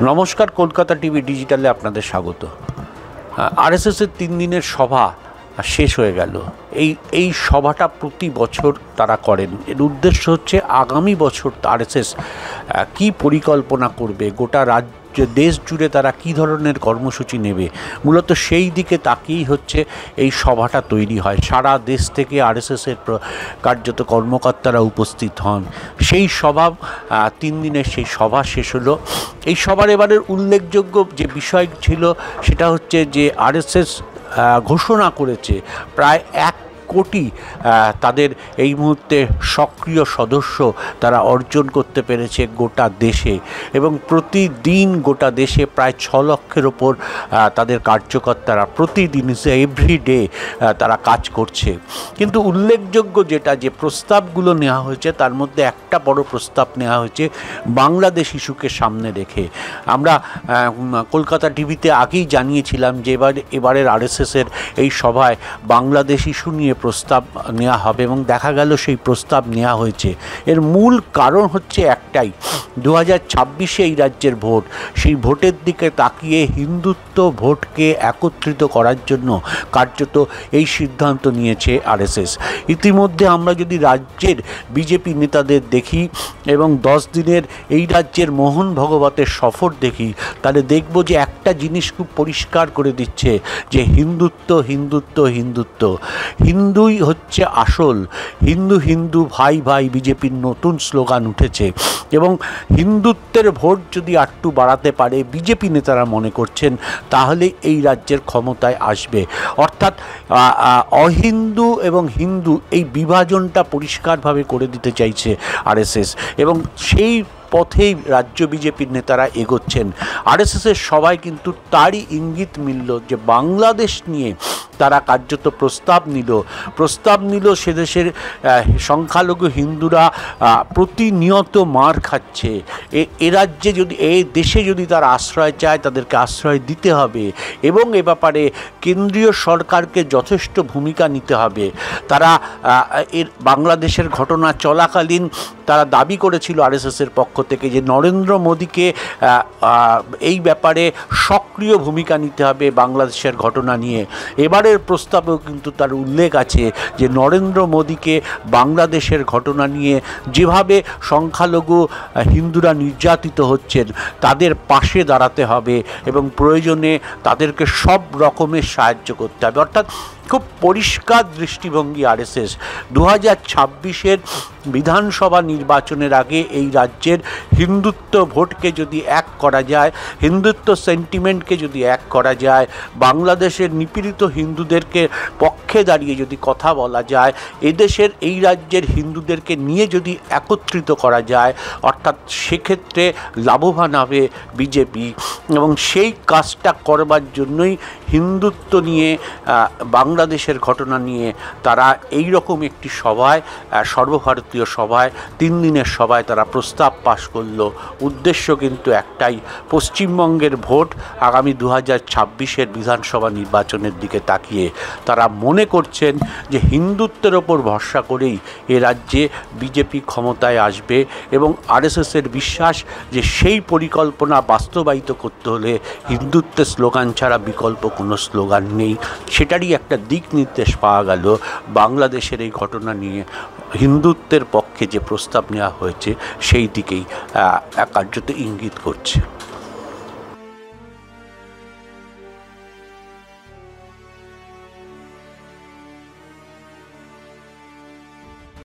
নমস্কার, কলকাতা টিভি ডিজিটালে আপনাদের স্বাগত। আরএসএসের 3 দিনের সভা শেষ হয়ে গেল। এই সভাটা প্রতি বছর তারা করেন। এর উদ্দেশ্য হচ্ছে আগামী বছর আরএসএস কী পরিকল্পনা করবে, গোটা দেশ জুড়ে তারা কী ধরনের কর্মসূচি নেবে, মূলত সেই দিকে তাকিয়েই হচ্ছে এই সভাটা তৈরি হয়। সারা দেশ থেকে আরএসএসের কার্যত কর্মকর্তারা উপস্থিত হন। সেই সভা 3 দিনের সেই সভা শেষ হলো। এই সভার এবারের উল্লেখযোগ্য যে বিষয় ছিল সেটা হচ্ছে যে আরএসএস ঘোষণা করেছে প্রায় 1 কোটি তাদের এই মুহূর্তে সক্রিয় সদস্য তারা অর্জন করতে পেরেছে গোটা দেশে, এবং প্রতিদিন গোটা দেশে প্রায় 6 লক্ষের ওপর তাদের কার্যকর্তারা প্রতিদিন এভরিডে তারা কাজ করছে। কিন্তু উল্লেখযোগ্য যেটা যে প্রস্তাবগুলো নেওয়া হয়েছে তার মধ্যে একটা বড় প্রস্তাব নেওয়া হয়েছে বাংলাদেশ ইস্যুকে সামনে রেখে। আমরা কলকাতা টিভিতে আগেই জানিয়েছিলাম যে এবারের আরএসএসের এই সভায় বাংলাদেশ ইস্যু নিয়ে প্রস্তাব নেওয়া হবে, এবং দেখা গেল সেই প্রস্তাব নেওয়া হয়েছে। এর মূল কারণ হচ্ছে একটাই, 2026-এ এই রাজ্যের ভোট, সেই ভোটের দিকে তাকিয়ে হিন্দুত্ব ভোটকে একত্রিত করার জন্য কার্যত এই সিদ্ধান্ত নিয়েছে আরএসএস। ইতিমধ্যে আমরা যদি রাজ্যের বিজেপি নেতাদের দেখি এবং 10 দিনের এই রাজ্যের মোহন ভগবতের সফর দেখি, তাহলে দেখব যে একটা জিনিস খুব পরিষ্কার করে দিচ্ছে যে হিন্দুত্ব হিন্দুত্ব হিন্দুত্ব, হিন্দুই হচ্ছে আসল। হিন্দু হিন্দু ভাই ভাই বিজেপির নতুন স্লোগান উঠেছে, এবং হিন্দুত্বের ভোট যদি আরটু বাড়াতে পারে বিজেপি নেতারা মনে করছেন, তাহলে এই রাজ্যের ক্ষমতায় আসবে। অর্থাৎ অহিন্দু এবং হিন্দু এই বিভাজনটা পরিষ্কারভাবে করে দিতে চাইছে আরএসএস, এবং সেই পথেই রাজ্য বিজেপির নেতারা এগোচ্ছেন। আরএসএসের সবাই কিন্তু তারই ইঙ্গিত মিলল যে বাংলাদেশ নিয়ে তারা কার্যত প্রস্তাব নিল। সে দেশের সংখ্যালঘু হিন্দুরা প্রতিনিয়ত মার খাচ্ছে। এ রাজ্যে যদি, এই দেশে যদি তারা আশ্রয় চায় তাদেরকে আশ্রয় দিতে হবে, এবং এ ব্যাপারে কেন্দ্রীয় সরকারকে যথেষ্ট ভূমিকা নিতে হবে। তারা বাংলাদেশের ঘটনা চলাকালীন তারা দাবি করেছিল আরএসএসের পক্ষ থেকে যে নরেন্দ্র মোদীকে এই ব্যাপারে সক্রিয় ভূমিকা নিতে হবে বাংলাদেশের ঘটনা নিয়ে। এবারের প্রস্তাবেও কিন্তু তার উল্লেখ আছে যে নরেন্দ্র মোদীকে বাংলাদেশের ঘটনা নিয়ে যেভাবে সংখ্যালঘু হিন্দুরা নির্যাতিত হচ্ছেন তাদের পাশে দাঁড়াতে হবে, এবং প্রয়োজনে তাদেরকে সব রকমের সাহায্য করতে হবে। অর্থাৎ খুব পরিষ্কার দৃষ্টিভঙ্গি আরএসএস। 2026-এর বিধানসভা নির্বাচনের আগে এই রাজ্যের হিন্দুত্ব ভোটকে যদি এক করা যায়, হিন্দুত্ব সেন্টিমেন্টকে যদি এক করা যায়, বাংলাদেশের নিপীড়িত হিন্দুদেরকে পক্ষে দাঁড়িয়ে যদি কথা বলা যায়, এদেশের এই রাজ্যের হিন্দুদেরকে নিয়ে যদি একত্রিত করা যায়, অর্থাৎ সেক্ষেত্রে লাভবান হবে বিজেপি। এবং সেই কাজটা করবার জন্যই হিন্দুত্ব নিয়ে, বাংলাদেশের ঘটনা নিয়ে তারা এই রকম একটি সভায়, সর্বভারতীয় সভায়, 3 দিনের সভায় তারা প্রস্তাব পাশ করলো। উদ্দেশ্য কিন্তু একটাই, পশ্চিমবঙ্গের ভোট আগামী 2026-এর বিধানসভা নির্বাচনের দিকে তাকিয়ে তারা মনে করছেন যে হিন্দুত্বের ওপর ভরসা করেই এ রাজ্যে বিজেপি ক্ষমতায় আসবে, এবং আরএসএসের বিশ্বাস যে সেই পরিকল্পনা বাস্তবায়িত করতে হলে হিন্দুত্বের স্লোগান ছাড়া বিকল্প কোনো স্লোগান নেই। সেটারই একটা দিক নির্দেশ পাওয়া গেল বাংলাদেশের এই ঘটনা নিয়ে। হিন্দুত্বের পক্ষে যে প্রস্তাব নেওয়া হয়েছে সেই দিকেই কার্যত ইঙ্গিত করছে।